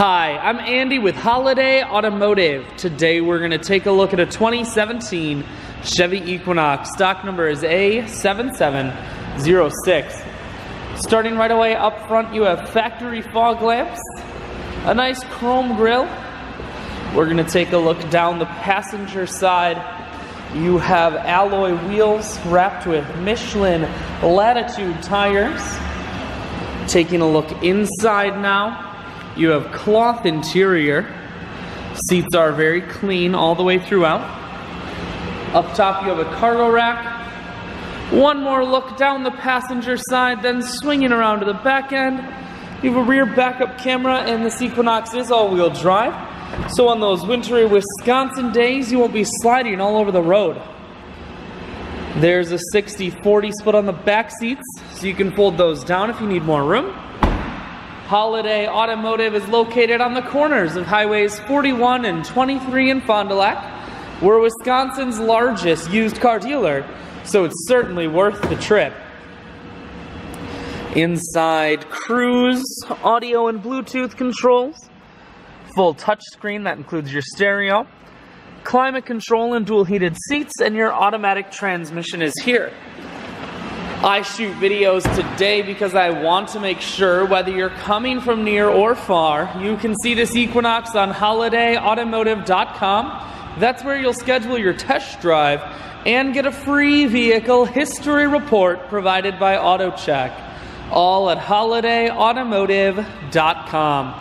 Hi, I'm Andy with Holiday Automotive. Today we're going to take a look at a 2017 Chevy Equinox. Stock number is A7706. Starting right away up front, you have factory fog lamps, a nice chrome grille. We're going to take a look down the passenger side. You have alloy wheels wrapped with Michelin Latitude tires. Taking a look inside now. You have cloth interior. Seats are very clean all the way throughout. Up top you have a cargo rack. One more look down the passenger side, then swinging around to the back end. You have a rear backup camera, and this Equinox is all-wheel drive. So on those wintry Wisconsin days, you won't be sliding all over the road. There's a 60/40 split on the back seats, so you can fold those down if you need more room. Holiday Automotive is located on the corners of highways 41 and 23 in Fond du Lac. We're Wisconsin's largest used car dealer, so it's certainly worth the trip. Inside, cruise, audio and Bluetooth controls, full touchscreen that includes your stereo, climate control and dual heated seats, and your automatic transmission is here. I shoot videos today because I want to make sure whether you're coming from near or far, you can see this Equinox on holidayautomotive.com. That's where you'll schedule your test drive and get a free vehicle history report provided by AutoCheck. All at holidayautomotive.com.